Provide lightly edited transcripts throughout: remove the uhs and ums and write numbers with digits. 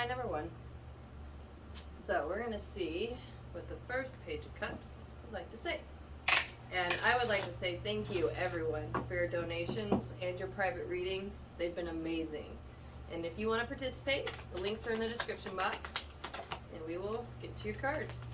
sign number 1. So we're going to see what the first page of cups would like to say. And I would like to say thank you, everyone, for your donations and your private readings. They've been amazing. And if you want to participate, the links are in the description box, and we will get to your cards.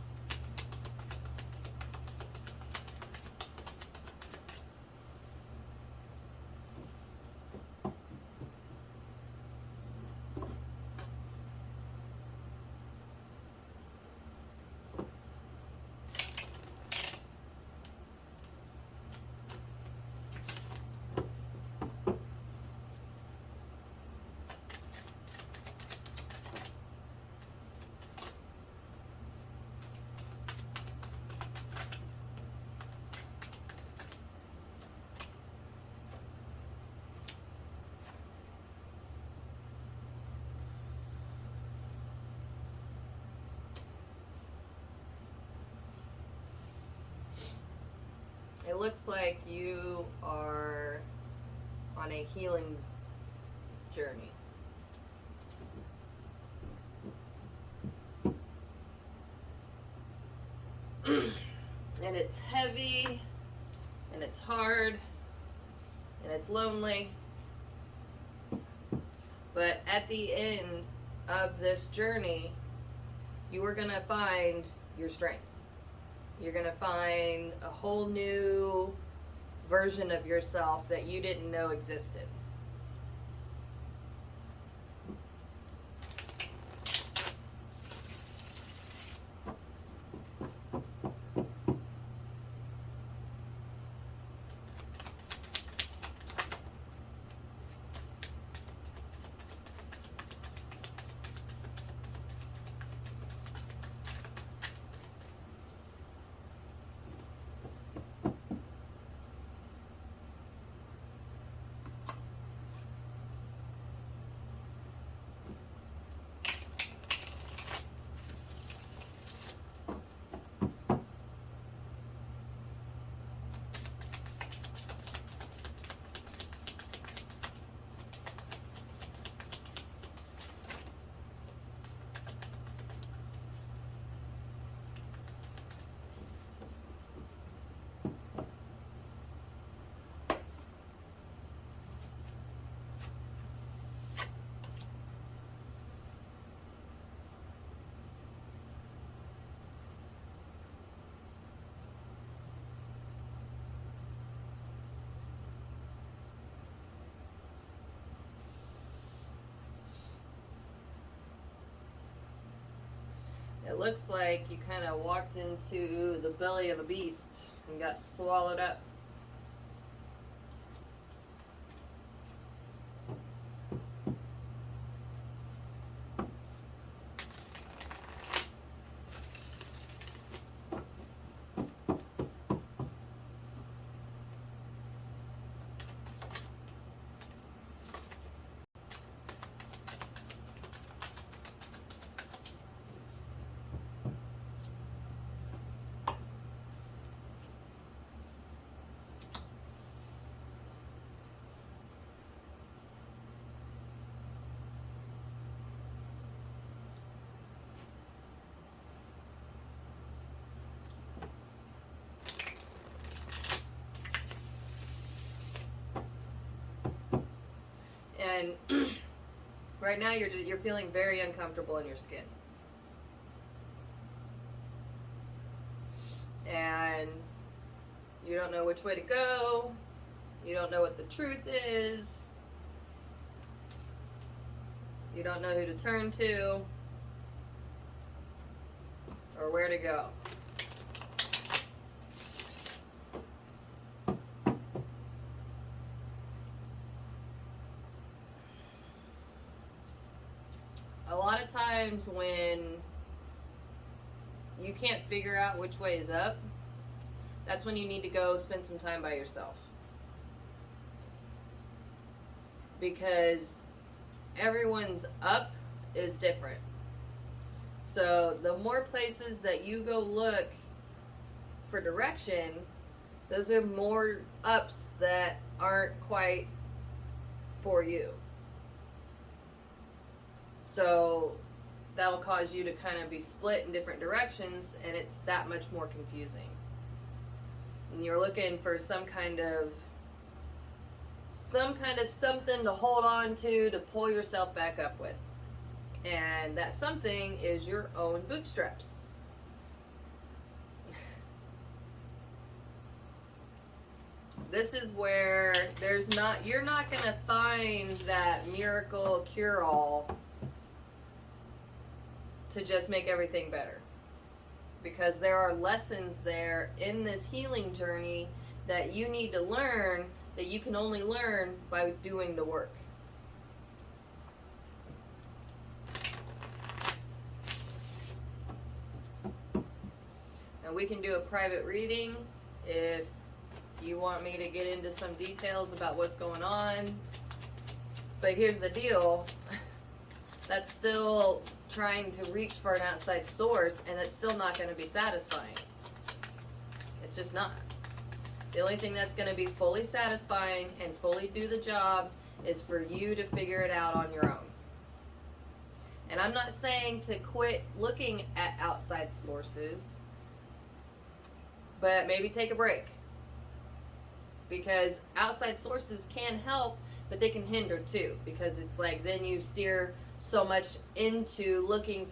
It looks like you are on a healing journey. And it's heavy, and it's hard, and it's lonely. But at the end of this journey, you are going to find your strength. You're going to find a whole new version of yourself that you didn't know existed. It looks like you kind of walked into the belly of a beast and got swallowed up. And right now you're feeling very uncomfortable in your skin. And you don't know which way to go. You don't know what the truth is. You don't know who to turn to or where to go. A lot of times when you can't figure out which way is up, that's when you need to go spend some time by yourself. Because everyone's up is different. So the more places that you go look for direction, those are more ups that aren't quite for you. So that will cause you to kind of be split in different directions, and it's that much more confusing. And you're looking for some kind of something to hold on to pull yourself back up with. And that something is your own bootstraps. This is where you're not going to find that miracle cure-all to just make everything better. Because there are lessons there in this healing journey that you need to learn, that you can only learn by doing the work. And we can do a private reading if you want me to get into some details about what's going on. But here's the deal. That's still trying to reach for an outside source, and it's still not going to be satisfying. It's just not. The only thing that's going to be fully satisfying and fully do the job is for you to figure it out on your own. And I'm not saying to quit looking at outside sources, but maybe take a break. Because outside sources can help, but they can hinder too. Because it's like then you steer so much into looking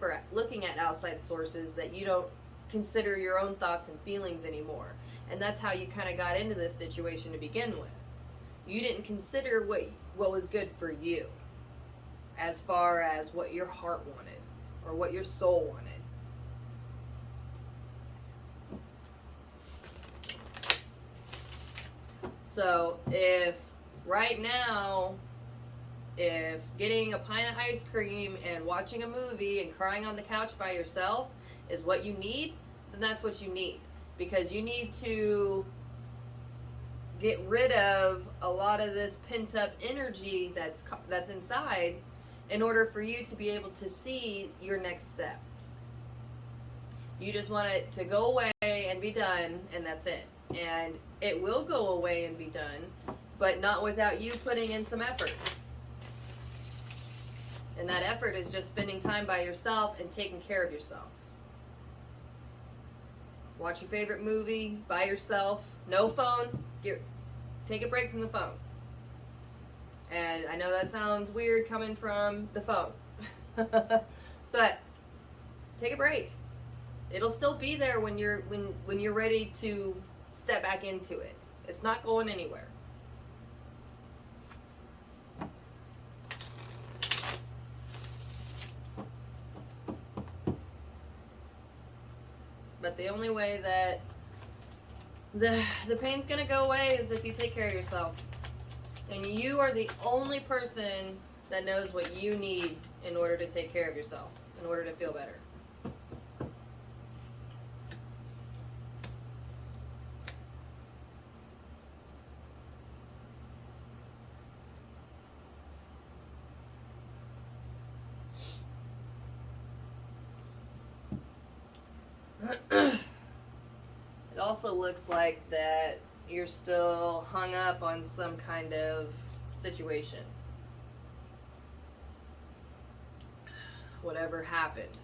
at outside sources that you don't consider your own thoughts and feelings anymore. And that's how you kind of got into this situation to begin with. You didn't consider what was good for you, as far as what your heart wanted or what your soul wanted. So if right now, if getting a pint of ice cream and watching a movie and crying on the couch by yourself is what you need, then that's what you need. Because you need to get rid of a lot of this pent up energy that's inside in order for you to be able to see your next step. You just want it to go away and be done, and that's it. And it will go away and be done, but not without you putting in some effort. And that effort is just spending time by yourself and taking care of yourself. Watch your favorite movie by yourself. No phone. Take a break from the phone. And I know that sounds weird coming from the phone. But take a break. It'll still be there when you're ready to step back into it. It's not going anywhere. But the only way that the pain's gonna go away is if you take care of yourself. And you are the only person that knows what you need in order to take care of yourself, in order to feel better. It also looks like that you're still hung up on some kind of situation. Whatever happened.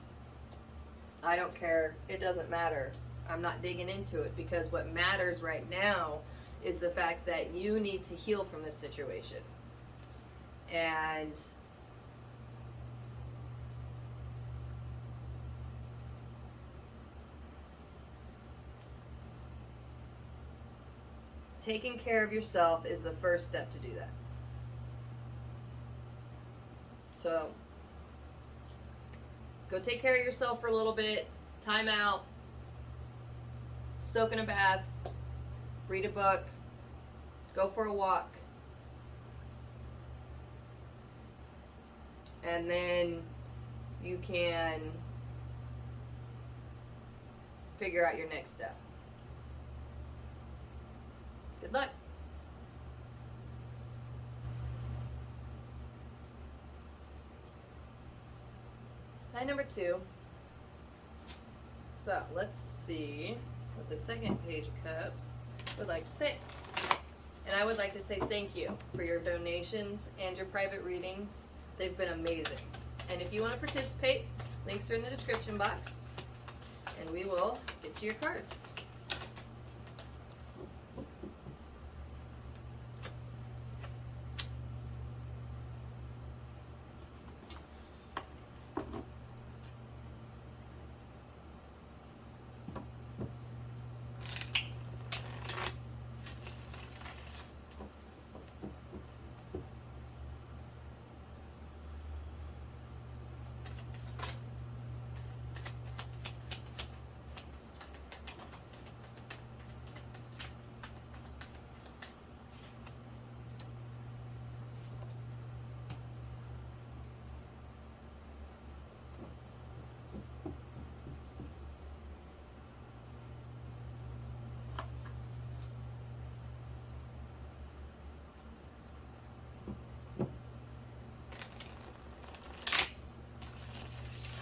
I don't care. It doesn't matter. I'm not digging into it, because what matters right now is the fact that you need to heal from this situation. And taking care of yourself is the first step to do that. So, go take care of yourself for a little bit, time out, soak in a bath, read a book, go for a walk, and then you can figure out your next step. Good luck. Line number 2. So let's see what the second page of cups would like to say. And I would like to say thank you for your donations and your private readings. They've been amazing. And if you want to participate, Links are in the description box. And we will get to your cards.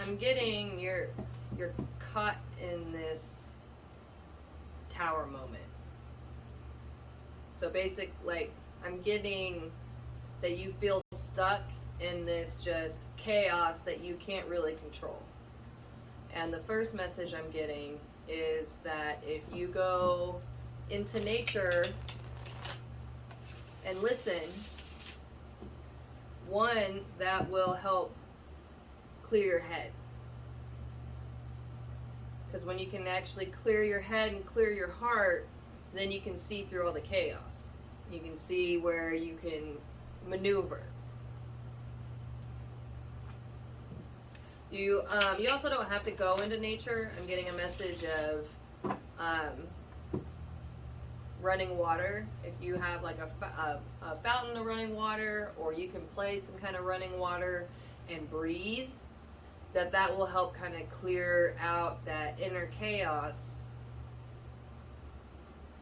I'm getting you're caught in this tower moment. So I'm getting that you feel stuck in this just chaos that you can't really control. And the first message I'm getting is that if you go into nature and listen, one, that will help clear your head. Because when you can actually clear your head and clear your heart, then you can see through all the chaos. You can see where you can maneuver. You also don't have to go into nature. I'm getting a message of running water. If you have like a fountain of running water, or you can play some kind of running water and breathe, that will help kind of clear out that inner chaos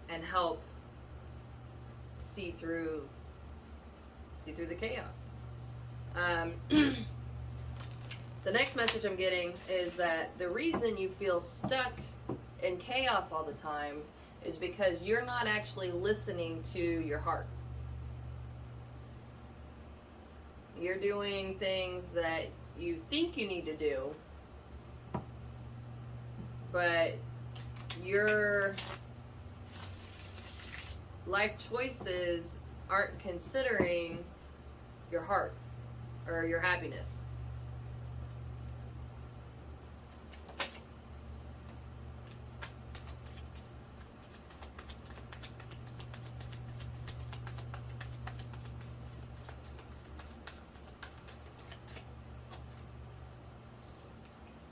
and help see through the chaos. The next message I'm getting is that the reason you feel stuck in chaos all the time is because you're not actually listening to your heart. You're doing things that you think you need to do, but your life choices aren't considering your heart or your happiness.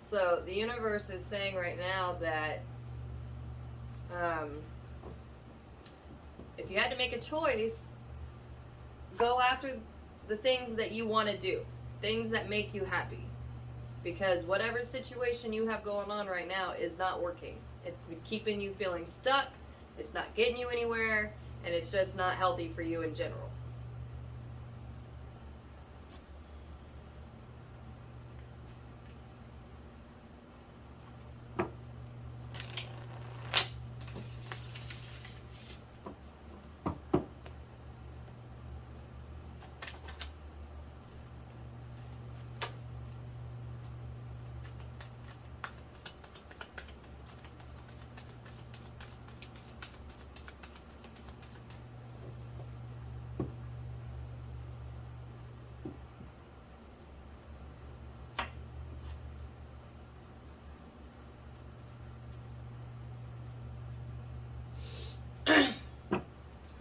So the universe is saying right now that if you had to make a choice, go after the things that you want to do, things that make you happy. Because whatever situation you have going on right now is not working. It's keeping you feeling stuck, it's not getting you anywhere, and it's just not healthy for you in general.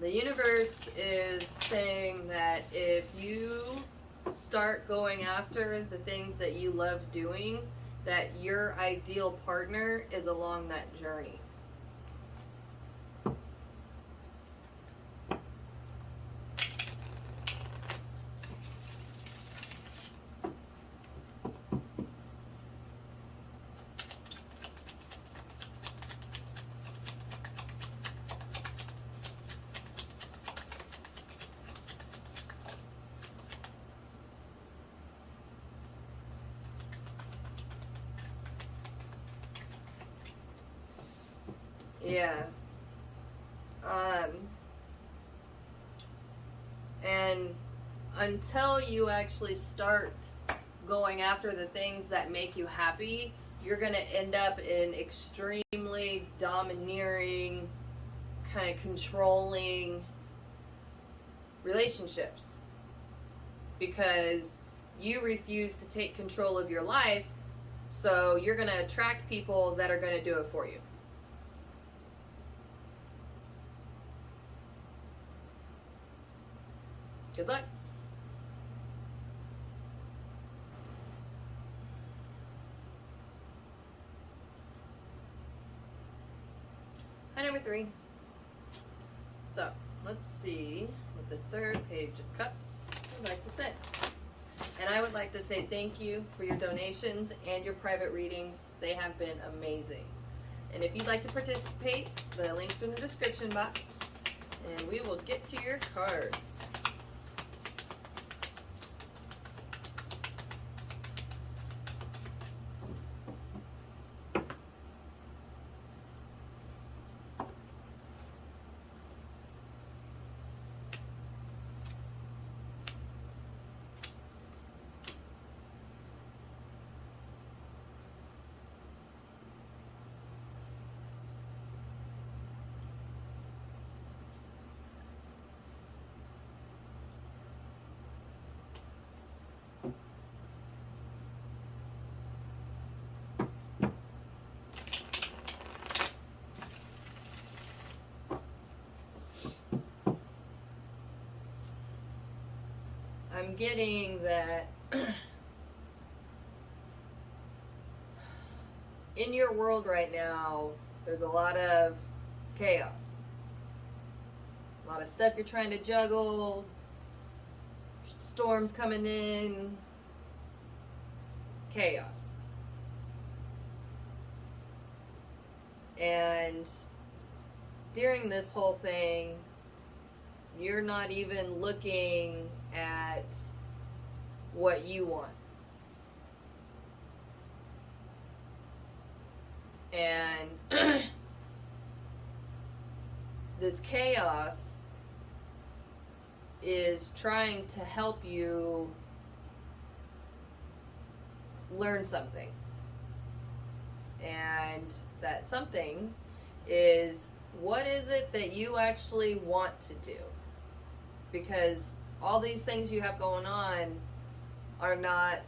The universe is saying that if you start going after the things that you love doing, that your ideal partner is along that journey. Yeah. And until you actually start going after the things that make you happy, you're going to end up in extremely domineering, kind of controlling relationships, because you refuse to take control of your life, so you're going to attract people that are going to do it for you. Good luck. Hi, number 3. So, let's see what the third page of cups would like to say. And I would like to say thank you for your donations and your private readings. They have been amazing. And if you'd like to participate, the link's in the description box. And we will get to your cards. I'm getting that in your world right now, there's a lot of chaos. A lot of stuff you're trying to juggle, storms coming in, chaos. And during this whole thing, you're not even looking at what you want. And this chaos is trying to help you learn something. And that something is, what is it that you actually want to do? Because all these things you have going on are not,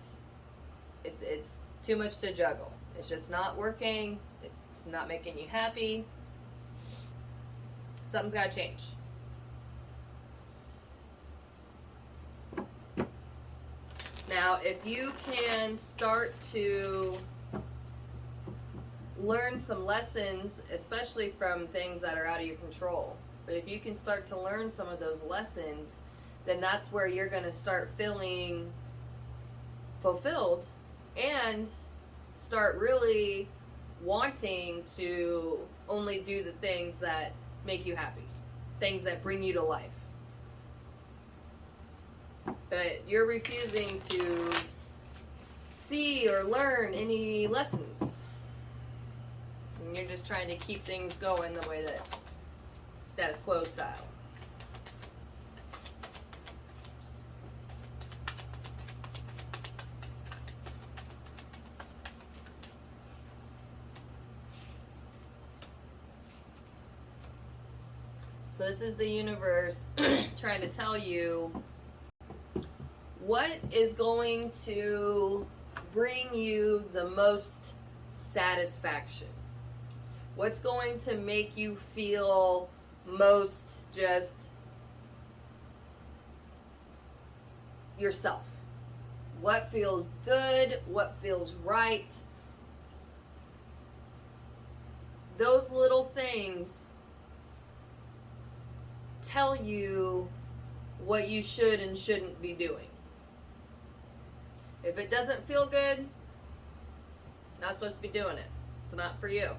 it's too much to juggle. It's just not working. It's not making you happy. Something's got to change. Now, if you can start to learn some lessons, especially from things that are out of your control, but if you can start to learn some of those lessons, then that's where you're going to start feeling fulfilled and start really wanting to only do the things that make you happy, things that bring you to life. But you're refusing to see or learn any lessons. And you're just trying to keep things going the way that status quo style. So this is the universe trying to tell you what is going to bring you the most satisfaction. What's going to make you feel most just yourself? What feels good? What feels right? Those little things tell you what you should and shouldn't be doing. If it doesn't feel good, not supposed to be doing it. It's not for you.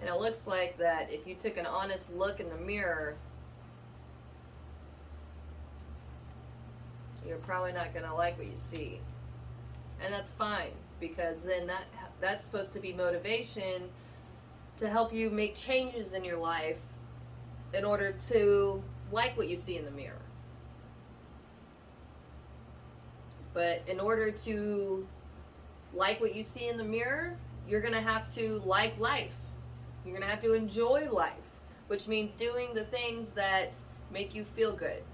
And it looks like that if you took an honest look in the mirror, you're probably not going to like what you see. And that's fine, because then that's supposed to be motivation to help you make changes in your life in order to like what you see in the mirror. But in order to like what you see in the mirror, you're going to have to like life. You're going to have to enjoy life, which means doing the things that make you feel good.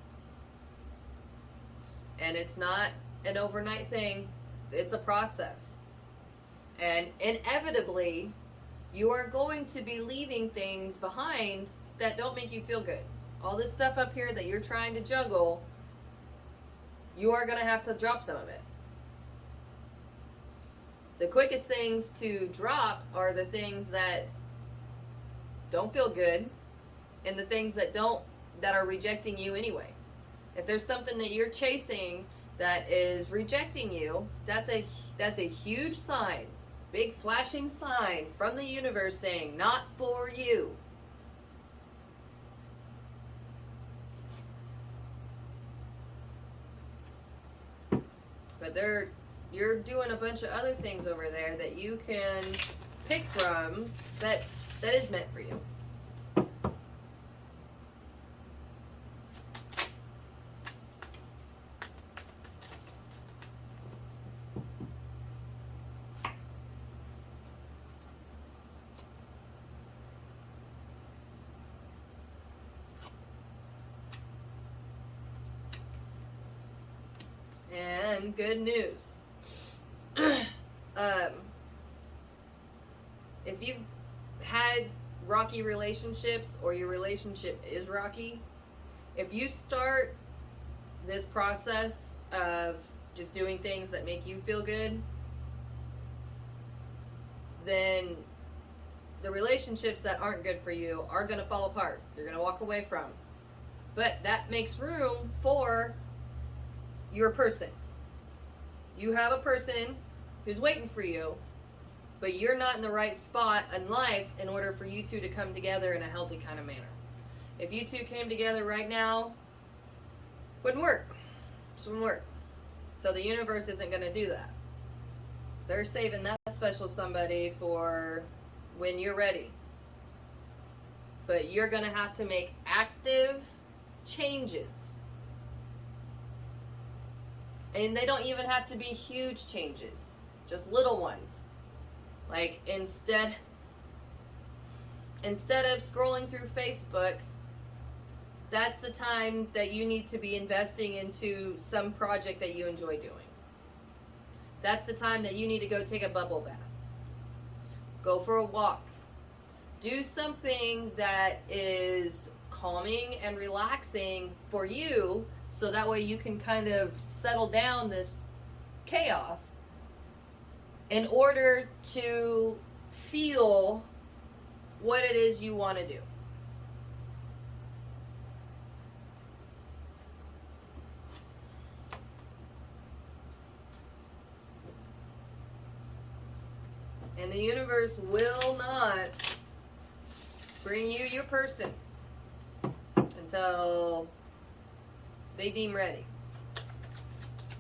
And it's not an overnight thing. It's a process. And inevitably, you are going to be leaving things behind that don't make you feel good. All this stuff up here that you're trying to juggle, you are going to have to drop some of it. The quickest things to drop are the things that don't feel good and the things that are rejecting you anyway. If there's something that you're chasing that is rejecting you, that's a huge sign, big flashing sign from the universe saying, not for you. But you're doing a bunch of other things over there that you can pick from that is meant for you. And good news. If you've had rocky relationships or your relationship is rocky, if you start this process of just doing things that make you feel good, then the relationships that aren't good for you are going to fall apart. You're going to walk away from. But that makes room for your person. You have a person who's waiting for you, but you're not in the right spot in life in order for you two to come together in a healthy kind of manner. If you two came together right now, wouldn't work. Just wouldn't work. So the universe isn't going to do that. They're saving that special somebody for when you're ready. But you're going to have to make active changes. And they don't even have to be huge changes, just little ones. Like instead of scrolling through Facebook, that's the time that you need to be investing into some project that you enjoy doing. That's the time that you need to go take a bubble bath. Go for a walk. Do something that is calming and relaxing for you, so that way you can kind of settle down this chaos in order to feel what it is you want to do. And the universe will not bring you your person until they deem ready.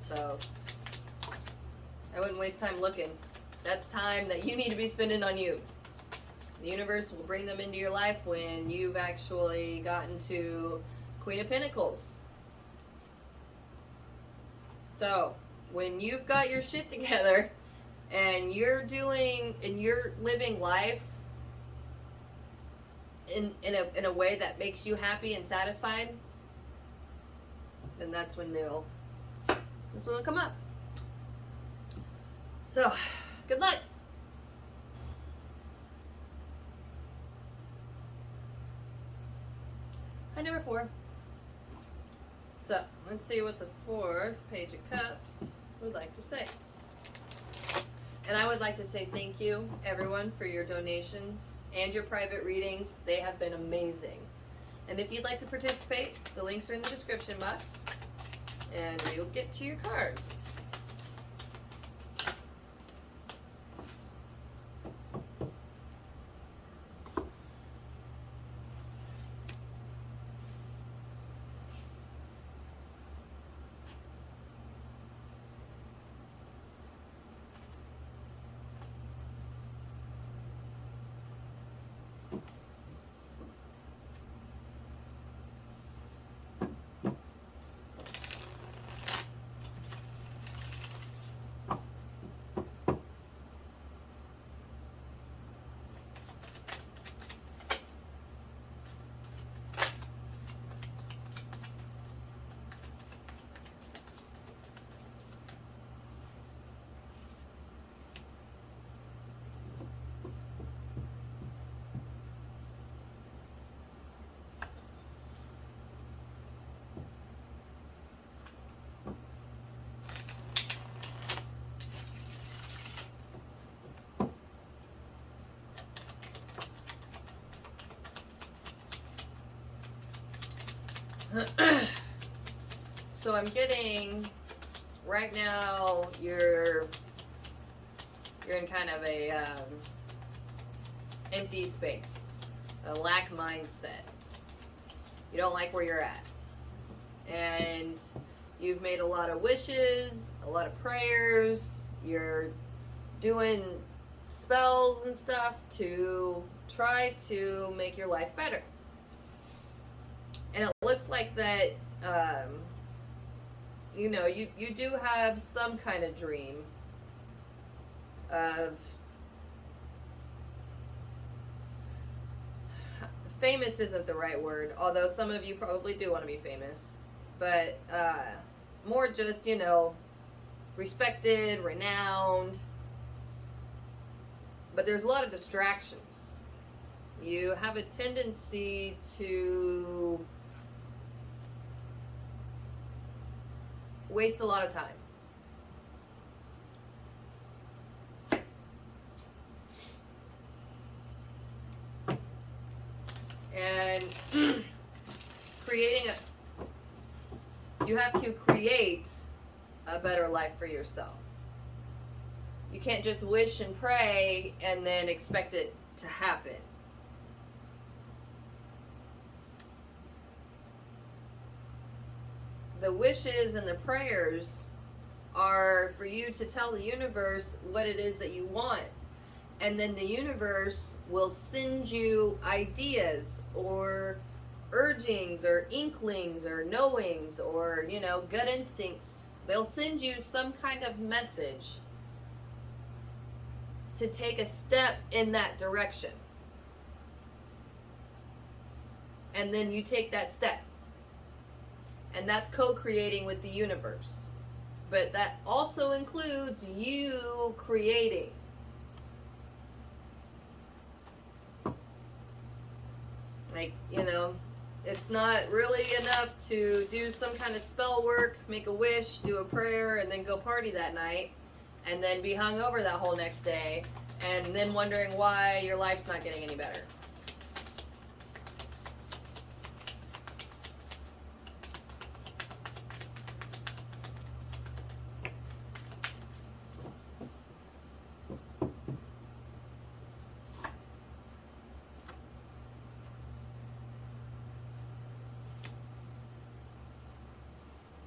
So I wouldn't waste time looking. That's time that you need to be spending on you. The universe will bring them into your life when you've actually gotten to Queen of Pentacles. So when you've got your shit together and you're living life in a way that makes you happy and satisfied, then that's when they'll come up. So, good luck. Hi, number 4. So, let's see what the 4th Page of Cups would like to say. And I would like to say thank you, everyone, for your donations and your private readings. They have been amazing. And if you'd like to participate, the links are in the description box. And you'll get to your cards. So I'm getting, right now, you're in kind of a empty space, a lack mindset. You don't like where you're at. And you've made a lot of wishes, a lot of prayers, you're doing spells and stuff to try to make your life better. And it looks like that, you know, you do have some kind of dream of, famous isn't the right word, although some of you probably do want to be famous, but more just, you know, respected, renowned, but there's a lot of distractions. You have a tendency to waste a lot of time. And you have to create a better life for yourself. You can't just wish and pray and then expect it to happen. The wishes and the prayers are for you to tell the universe what it is that you want. And then the universe will send you ideas or urgings or inklings or knowings or, you know, gut instincts. They'll send you some kind of message to take a step in that direction. And then you take that step. And that's co-creating with the universe. But that also includes you creating. Like, you know, it's not really enough to do some kind of spell work, make a wish, do a prayer, and then go party that night, and then be hungover that whole next day, and then wondering why your life's not getting any better.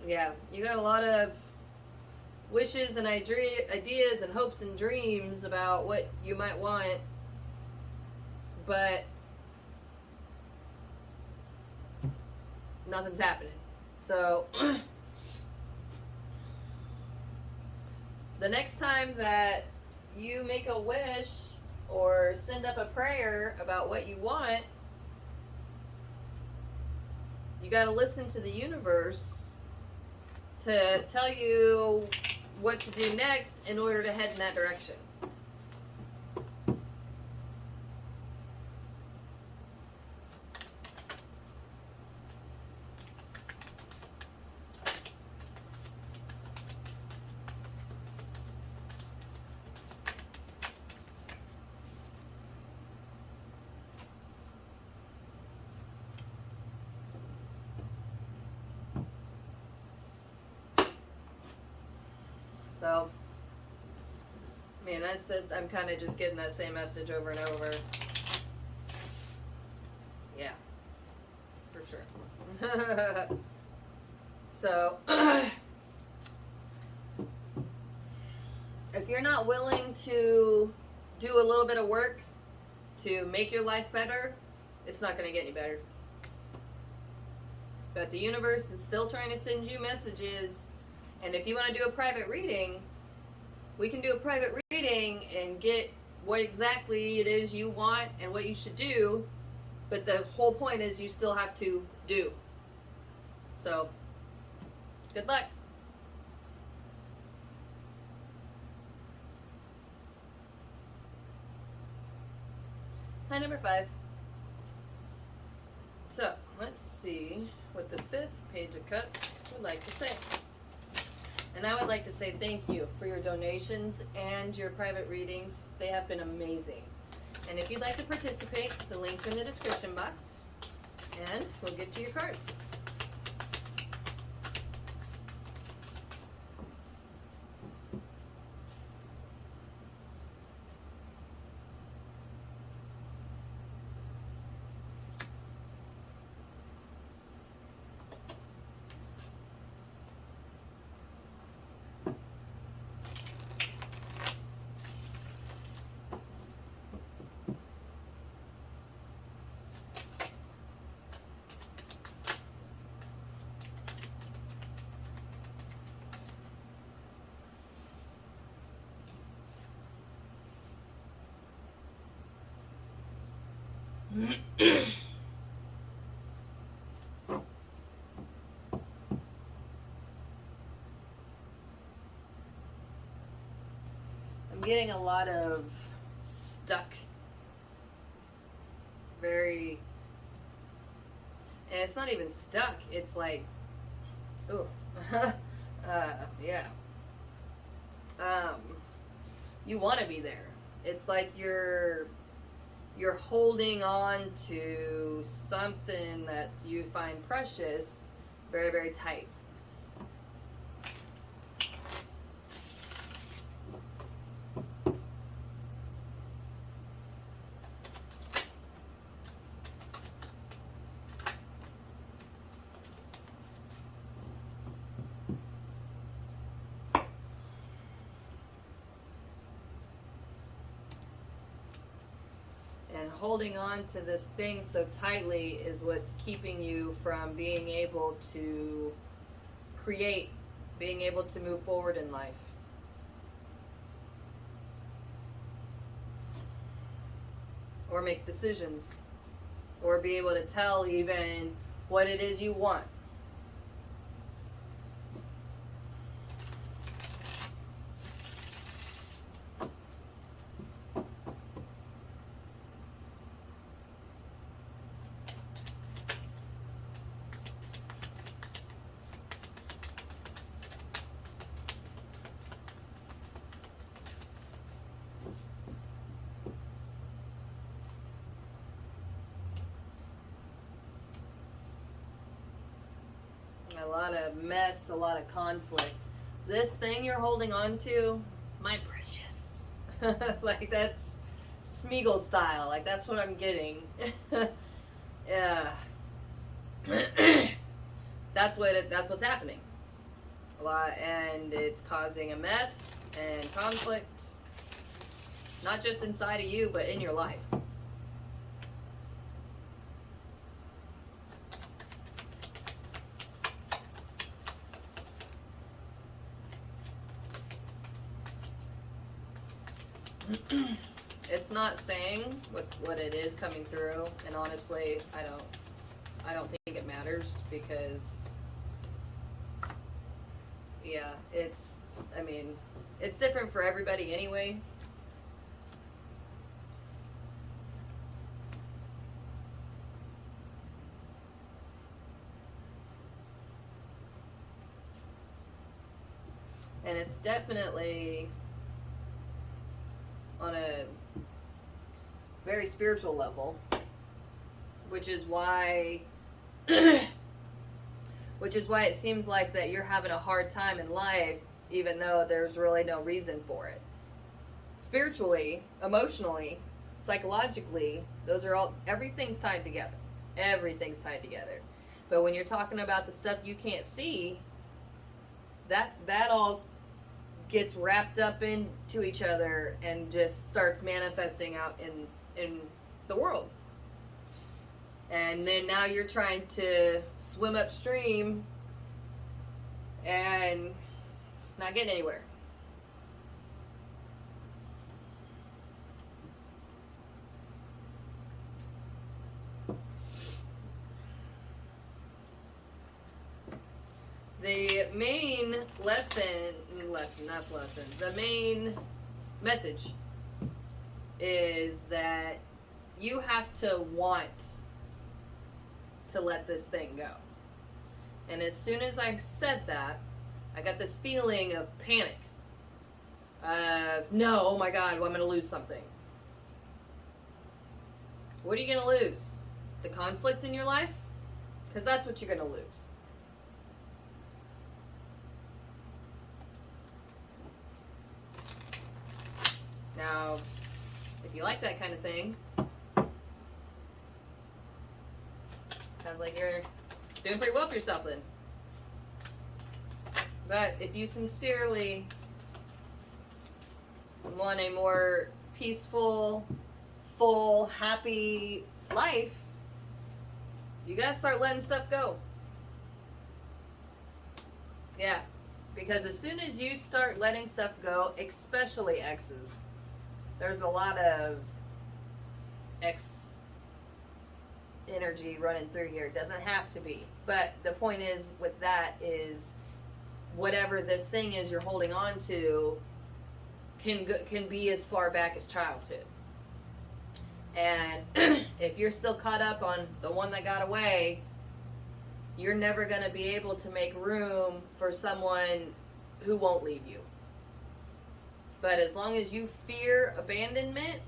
Yeah, you got a lot of wishes and ideas and hopes and dreams about what you might want, but nothing's happening. So the next time that you make a wish or send up a prayer about what you want, you got to listen to the universe to tell you what to do next in order to head in that direction. So, man, that's just, I'm kind of just getting that same message over and over. Yeah, for sure. So, if you're not willing to do a little bit of work to make your life better, it's not going to get any better. But the universe is still trying to send you messages. And if you want to do a private reading, we can do a private reading and get what exactly it is you want and what you should do. But the whole point is you still have to do. So, good luck. Hi, number 5. So, let's see what the 5th page of cups would like to say. And I would like to say thank you for your donations and your private readings. They have been amazing. And if you'd like to participate, the links are in the description box. And we'll get to your cards. I'm getting a lot of stuck, very, and it's not even stuck, it's like, ooh, yeah. You want to be there. It's like you're holding on to something that you find precious very, very tight. And holding on to this thing so tightly is what's keeping you from being able to create, being able to move forward in life. Or make decisions. Or be able to tell even what it is you want. A lot of mess, a lot of conflict. This thing you're holding on to, my precious. Like that's Smeagol style. Like that's what I'm getting. Yeah. That's what's happening. A lot, and it's causing a mess and conflict, not just inside of you, but in your life. It's not saying what it is coming through, and honestly, I don't think it matters because, yeah, it's different for everybody anyway. And it's definitely on a very spiritual level, which is why it seems like that you're having a hard time in life, even though there's really no reason for it. Spiritually, emotionally, psychologically, everything's tied together. Everything's tied together. But when you're talking about the stuff you can't see, that all gets wrapped up into each other and just starts manifesting out in the world. And then now you're trying to swim upstream and not getting anywhere. The main the main message is that you have to want to let this thing go. And as soon as I said that, I got this feeling of panic. No, oh my God, well, I'm going to lose something. What are you going to lose? The conflict in your life? Because that's what you're going to lose. Now, if you like that kind of thing, sounds like you're doing pretty well for yourself then. But if you sincerely want a more peaceful, full, happy life, you gotta start letting stuff go. Yeah, because as soon as you start letting stuff go, especially exes, there's a lot of ex energy running through here. It doesn't have to be. But the point is with that is whatever this thing is you're holding on to can be as far back as childhood. And if you're still caught up on the one that got away, you're never going to be able to make room for someone who won't leave you. But as long as you fear abandonment,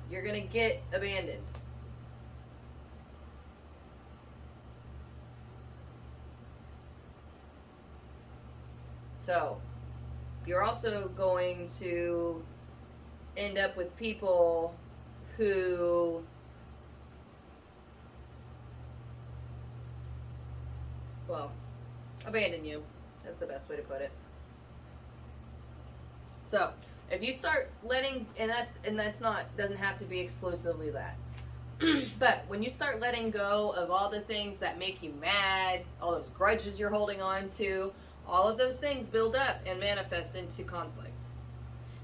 you're going to get abandoned. So, you're also going to end up with people who abandon you. That's the best way to put it. So, if you start letting, and that's not, doesn't have to be exclusively that. But when you start letting go of all the things that make you mad, all those grudges you're holding on to, all of those things build up and manifest into conflict.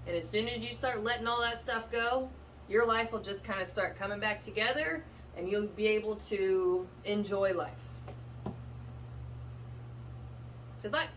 And as soon as you start letting all that stuff go, your life will just kind of start coming back together and you'll be able to enjoy life. Good luck.